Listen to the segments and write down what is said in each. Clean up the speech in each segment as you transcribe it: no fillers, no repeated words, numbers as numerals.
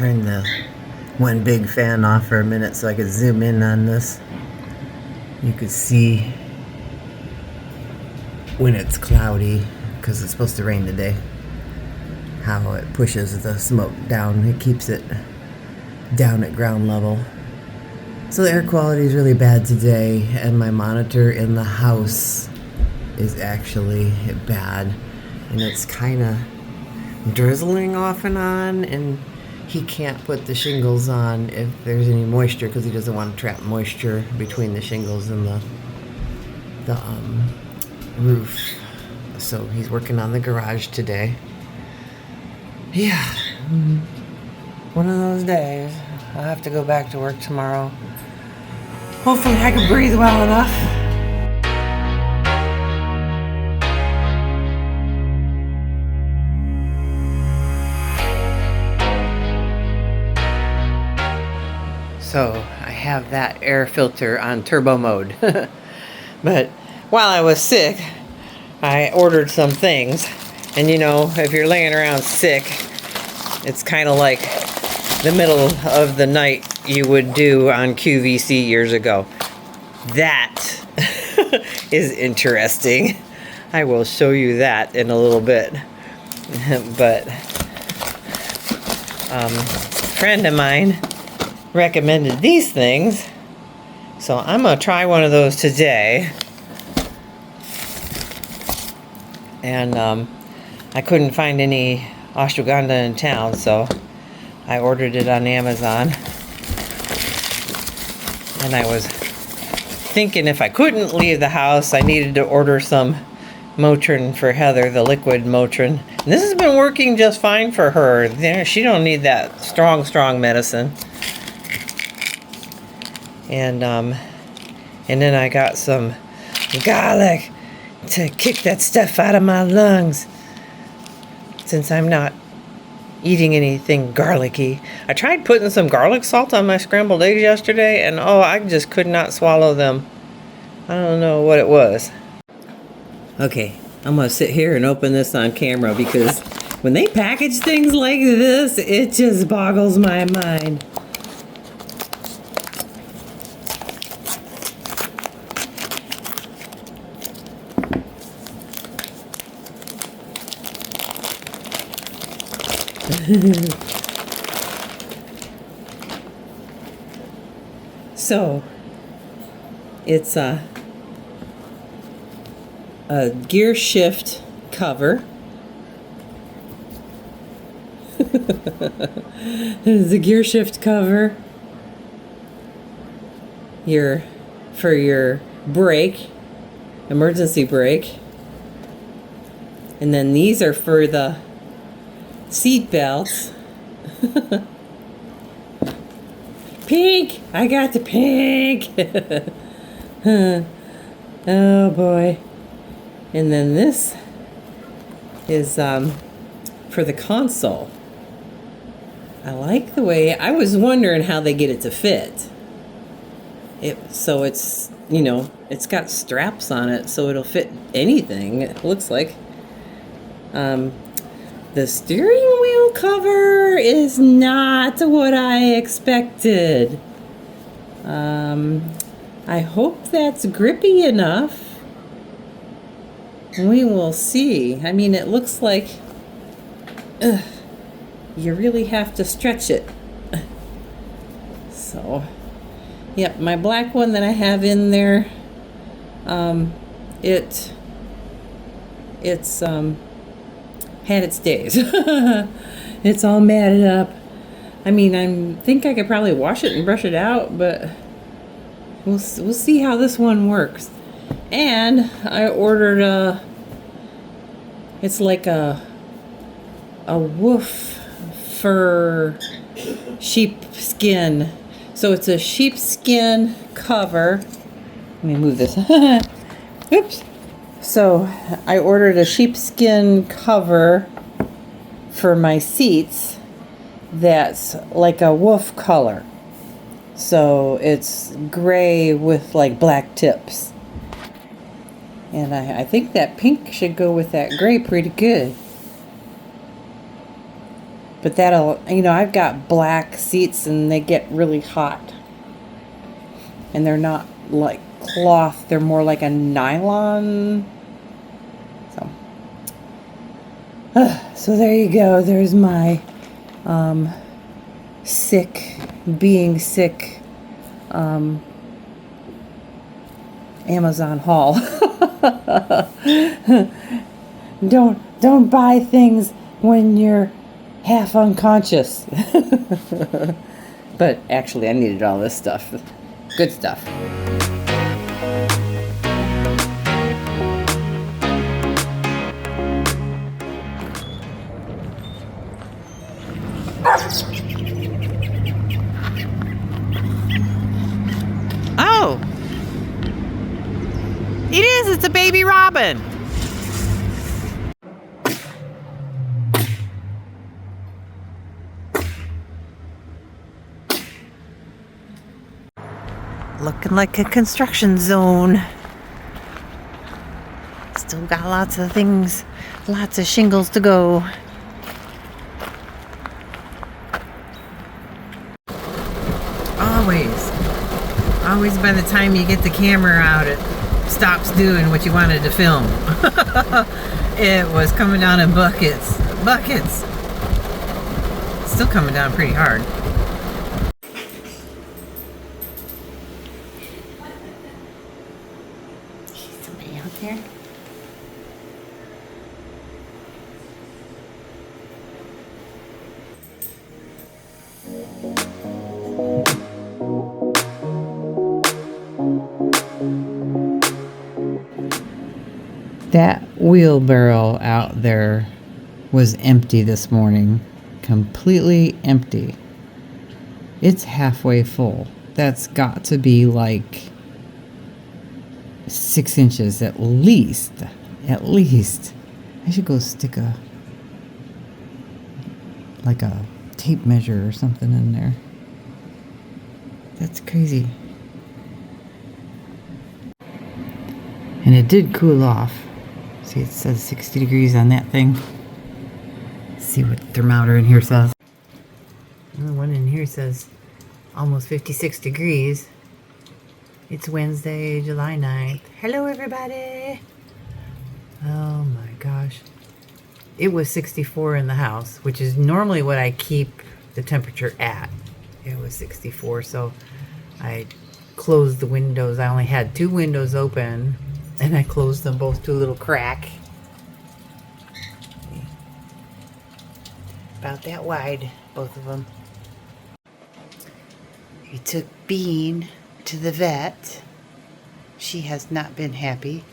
turn the one big fan off for a minute so I could zoom in on this. You could see when it's cloudy, because it's supposed to rain today, how it pushes the smoke down. It keeps it down at ground level. So the air quality is really bad today, and my monitor in the house is actually bad, and it's kind of drizzling off and on, and he can't put the shingles on if there's any moisture, because he doesn't want to trap moisture between the shingles and the roof. So he's working on the garage today. Yeah, one of those days. I'll have to go back to work tomorrow. Hopefully I can breathe well enough. So I have that air filter on turbo mode. But while I was sick, I ordered some things. And you know, if you're laying around sick, it's kind of like the middle of the night you would do on QVC years ago. That is interesting. I will show you that in a little bit. But a friend of mine recommended these things, so I'm gonna try one of those today. And I couldn't find any ashwagandha in town, so I ordered it on Amazon. And I was thinking if I couldn't leave the house, I needed to order some Motrin for Heather, the liquid Motrin. And this has been working just fine for her. She don't need that strong medicine. And then I got some garlic to kick that stuff out of my lungs, since I'm not eating anything garlicky. I tried putting some garlic salt on my scrambled eggs yesterday, and oh, I just could not swallow them. I don't know what it was. Okay, I'm gonna sit here and open this on camera, because when they package things like this, it just boggles my mind. So it's a gear shift cover. It's a gear shift cover. For your brake, emergency brake. And then these are for the seat belts. Pink! I got the pink! Oh boy. And then this is for the console. I like the way, I was wondering how they get it to fit. So it's, you know, it's got straps on it, so it'll fit anything, it looks like. The steering wheel cover is not what I expected. I hope that's grippy enough. We will see. I mean, it looks like you really have to stretch it. So, yep, my black one that I have in there, it's had its days. It's all matted up. I mean, I think I could probably wash it and brush it out, but we'll see how this one works. And I ordered it's like a wolf fur sheepskin. So it's a sheepskin cover. Let me move this. Oops. So I ordered a sheepskin cover for my seats that's like a wolf color. So it's gray with like black tips. And I think that pink should go with that gray pretty good. But that'll, I've got black seats and they get really hot. And they're not like cloth, they're more like a nylon. So there you go. There's my being sick Amazon haul. Don't buy things when you're half unconscious. But actually, I needed all this stuff. Good stuff. Oh! It is! It's a baby robin! Looking like a construction zone. Still got lots of things, lots of shingles to go. Always by the time you get the camera out, it stops doing what you wanted to film. It was coming down in buckets. Still coming down pretty hard. Somebody out there? That wheelbarrow out there was empty this morning. Completely empty. It's halfway full. That's got to be like 6 inches at least. At least. I should go stick a tape measure or something in there. That's crazy. And it did cool off. See, it says 60 degrees on that thing. Let's see what the thermometer in here says. The one in here says almost 56 degrees. It's Wednesday, July 9th. Hello, everybody. Oh my gosh. It was 64 in the house, which is normally what I keep the temperature at. It was 64, so I closed the windows. I only had 2 windows open, and I closed them both to a little crack. About that wide, both of them. We took Bean to the vet. She has not been happy.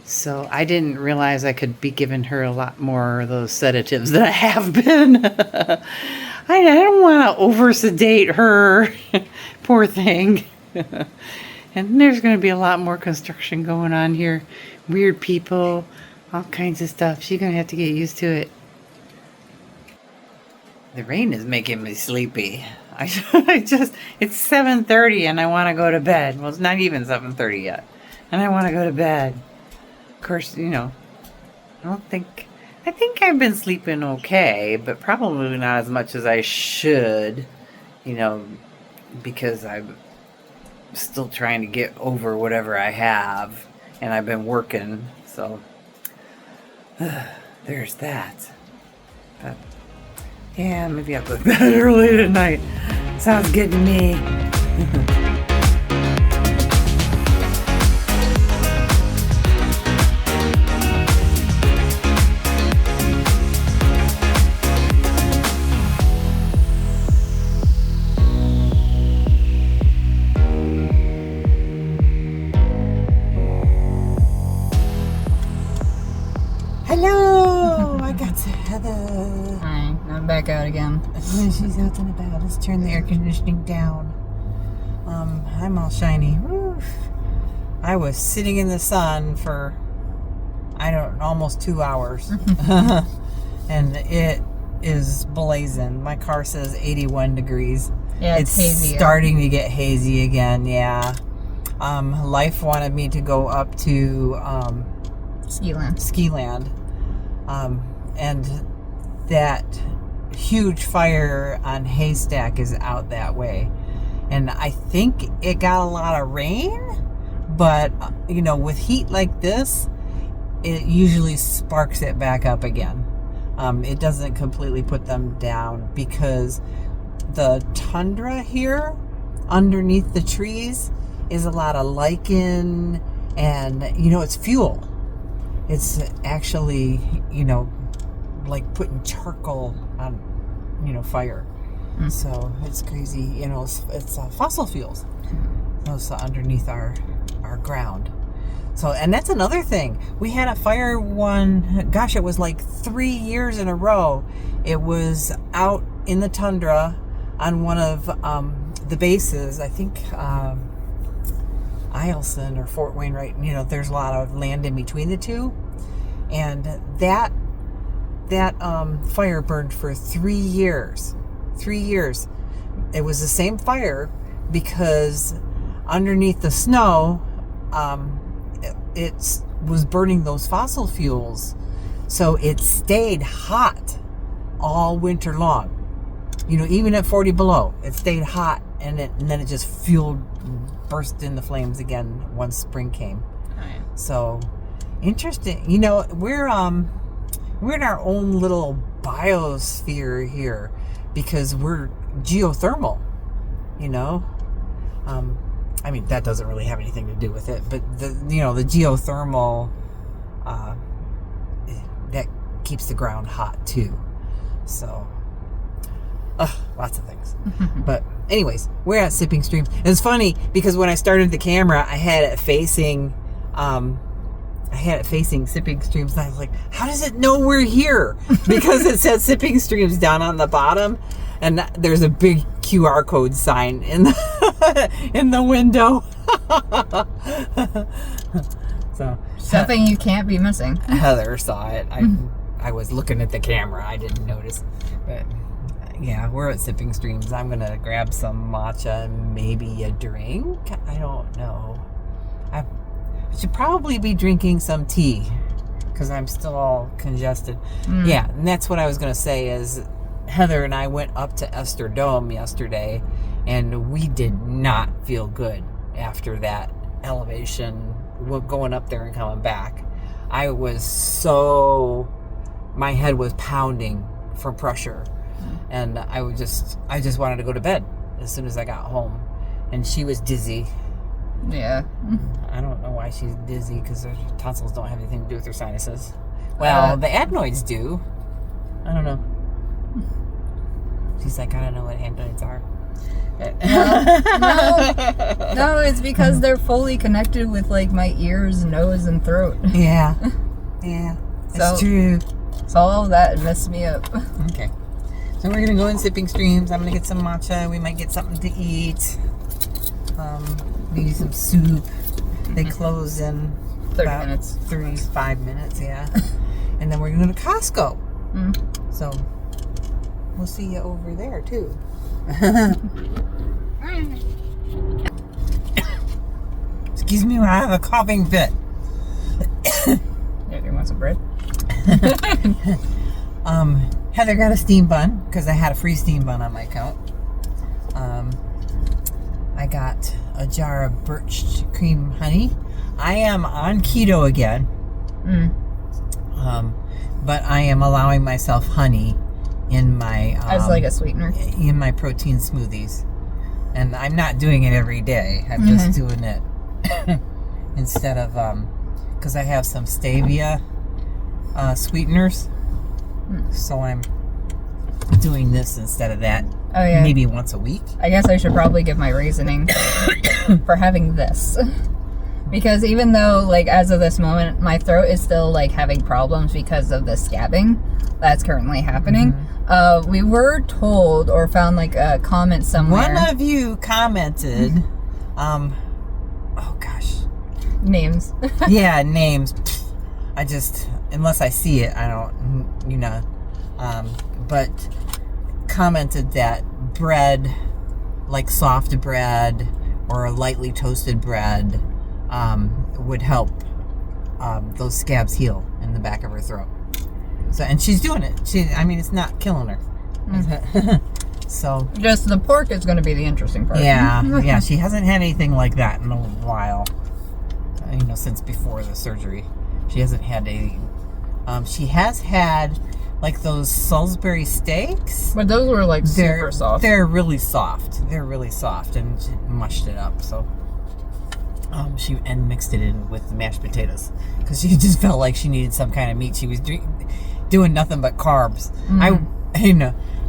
So I didn't realize I could be giving her a lot more of those sedatives than I have been. I don't want to over-sedate her. Poor thing. And there's going to be a lot more construction going on here. Weird people, all kinds of stuff. She's going to have to get used to it. The rain is making me sleepy. It's 7:30 and I want to go to bed. Well, it's not even 7:30 yet. And I want to go to bed. Of course, I think I've been sleeping okay, but probably not as much as I should, because I'm still trying to get over whatever I have, and I've been working, so there's that. But yeah, maybe I'll go to bed early tonight. Sounds good to me. Hello! I got to Heather. Hi, I'm back out again. She's out and about. Let's turn the air conditioning down. I'm all shiny. Woof. I was sitting in the sun for, almost 2 hours. And it is blazing. My car says 81 degrees. Yeah, it's hazy. Starting to get hazy again, yeah. Life wanted me to go up to Skiland. And that huge fire on Haystack is out that way. And I think it got a lot of rain, but, you know, with heat like this, it usually sparks it back up again. It doesn't completely put them down because the tundra here underneath the trees is a lot of lichen, and, you know, it's fuel. It's actually, you know, like putting charcoal on, you know, fire. So it's crazy, you know, it's fossil fuels. Those underneath our ground. So, and that's another thing. We had a fire gosh, it was like 3 years in a row. It was out in the tundra on one of the bases. I think Eielson or Fort Wainwright. You know, there's a lot of land in between the two. And that fire burned for 3 years. 3 years. It was the same fire because underneath the snow, it was burning those fossil fuels. So it stayed hot all winter long. You know, even at 40 below, it stayed hot, and then it just burst into flames again once spring came. Right. So interesting. You know, we're in our own little biosphere here because we're geothermal, you know. I mean, that doesn't really have anything to do with it, but the geothermal that keeps the ground hot too. So lots of things. But anyways, we're at Sipping Streams. And it's funny because when I started the camera, I had it facing Sipping Streams, and I was like, how does it know we're here? Because it says Sipping Streams down on the bottom, and there's a big QR code sign in the window. So Something you can't be missing. Heather saw it. I was looking at the camera. I didn't notice. But yeah, we're at Sipping Streams. I'm going to grab some matcha and maybe a drink. I don't know. I should probably be drinking some tea because I'm still all congested. Yeah, and that's what I was going to say is Heather and I went up to Esther Dome yesterday, and we did not feel good after that elevation, going up there and coming back. My head was pounding from pressure, and I just wanted to go to bed as soon as I got home. And she was dizzy. Yeah. I don't know why she's dizzy, because her tonsils don't have anything to do with her sinuses. Well, the adenoids do. I don't know. She's like, I don't know what adenoids are. No, it's because they're fully connected with like my ears, nose, and throat. Yeah, it's true. So all of that messed me up. Okay, so we're gonna go in Sipping Streams. I'm gonna get some matcha. We might get something to eat. Maybe some soup. They close in 35 minutes. Yeah, and then we're gonna go to Costco. So we'll see you over there too. Excuse me when I have a coughing fit. Yeah, you want some bread? Heather got a steam bun because I had a free steam bun on my account. I got a jar of birch cream honey. I am on keto again. But I am allowing myself honey in my as like a sweetener in my protein smoothies, and I'm not doing it every day. I'm just doing it instead of because I have some stevia sweeteners, so I'm doing this instead of that. Oh yeah, maybe once a week. I guess I should probably give my reasoning for having this, because even though like as of this moment my throat is still like having problems because of the scabbing that's currently happening. We were told or found like a comment somewhere. One of you commented, oh gosh. Names. Yeah, names. I just, unless I see it, I don't, you know. But commented that bread, like soft bread or lightly toasted bread, would help those scabs heal in the back of her throat. So, and she's doing it. I mean, it's not killing her. So just the pork is going to be the interesting part. yeah, she hasn't had anything like that in a while. Since before the surgery, she hasn't had anything. She has had like those Salisbury steaks, but those were like super soft. They're really soft. They're really soft, and she mushed it up. So she mixed it in with the mashed potatoes because she just felt like she needed some kind of meat. She was doing nothing but carbs.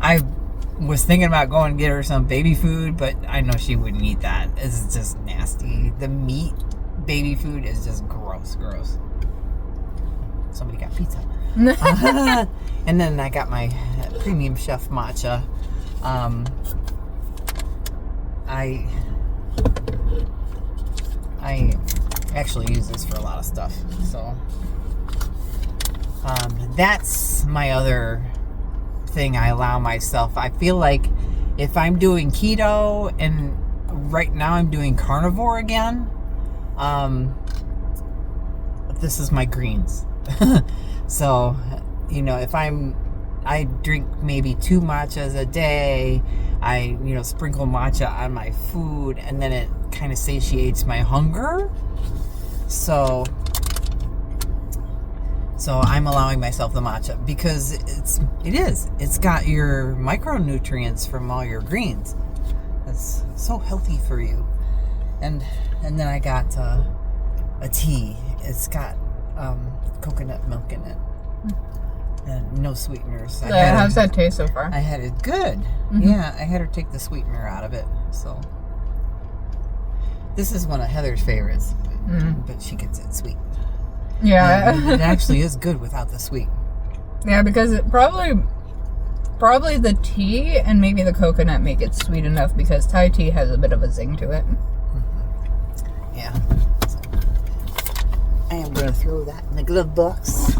I was thinking about going and get her some baby food, but I know she wouldn't eat that. It's just nasty. The meat baby food is just gross. Somebody got pizza. And then I got my premium chef matcha. I actually use this for a lot of stuff. So that's my other thing I allow myself. I feel like if I'm doing keto, and right now I'm doing carnivore again, this is my greens. So, if I drink maybe 2 matchas a day, I, sprinkle matcha on my food, and then it kind of satiates my hunger. So I'm allowing myself the matcha because it's got your micronutrients from all your greens. It's so healthy for you. And then I got a tea. It's got coconut milk in it and no sweeteners. How's that taste so far? I had it good. Yeah, I had her take the sweetener out of it. So this is one of Heather's favorites, but she gets it sweet. Yeah, it actually is good without the sweet. Yeah, because it probably the tea and maybe the coconut make it sweet enough, because Thai tea has a bit of a zing to it. Yeah. So I am going to throw that in the glove box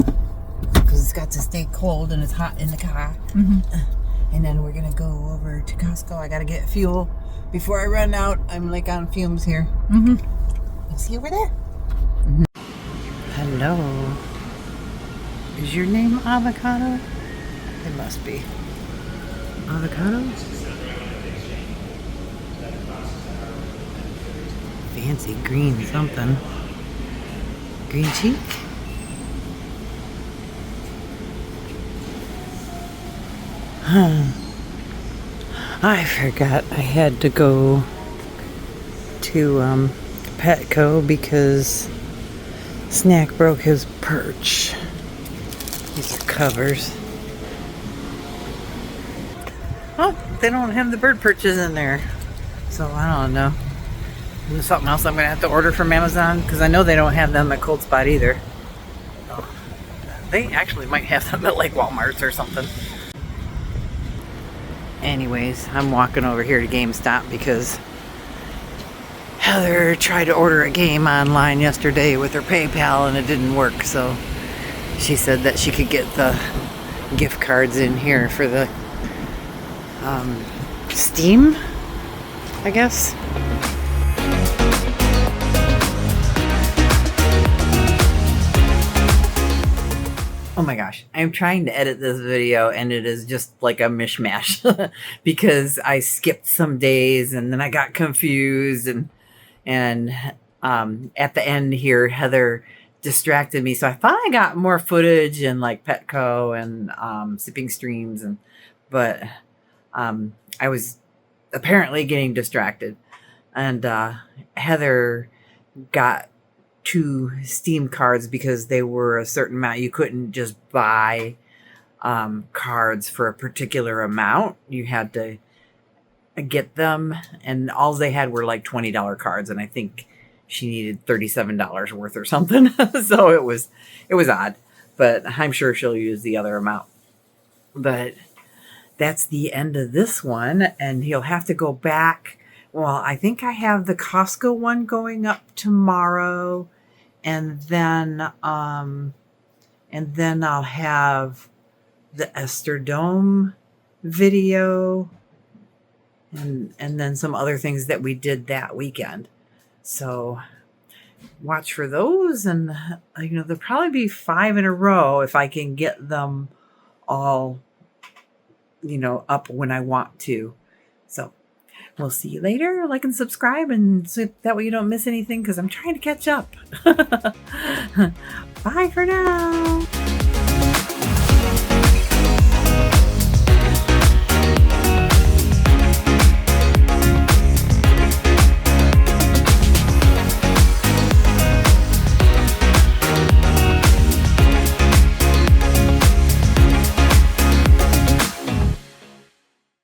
because it's got to stay cold and it's hot in the car. And then we're going to go over to Costco. I got to get fuel before I run out. I'm like on fumes here. See you over there. Hello. Is your name Avocado? It must be. Avocado? Fancy green something. Green cheek? I forgot I had to go to Petco because Snack broke his perch. These are covers. Oh, they don't have the bird perches in there. So I don't know. There's something else I'm going to have to order from Amazon because I know they don't have them at Cold Spot either. Oh, they actually might have them at like Walmart's or something. Anyways, I'm walking over here to GameStop because Heather tried to order a game online yesterday with her PayPal and it didn't work, so she said that she could get the gift cards in here for the Steam, I guess. Oh my gosh, I'm trying to edit this video and it is just like a mishmash because I skipped some days and then I got confused and at the end here, Heather distracted me. So I thought I got more footage and like Petco and Sipping Streams, but I was apparently getting distracted. And Heather got 2 Steam cards because they were a certain amount. You couldn't just buy cards for a particular amount. You had to get them, and all they had were like $20 cards, and I think she needed $37 worth or something. So it was odd, but I'm sure she'll use the other amount. But that's the end of this one, and he'll have to go back. Well, I think I have the Costco one going up tomorrow, and then I'll have the Esther Dome video and then some other things that we did that weekend. So watch for those, and there'll probably be 5 in a row if I can get them all you know, up when I want to. So we'll see you later. Like and subscribe, and so that way you don't miss anything, because I'm trying to catch up. Bye for now.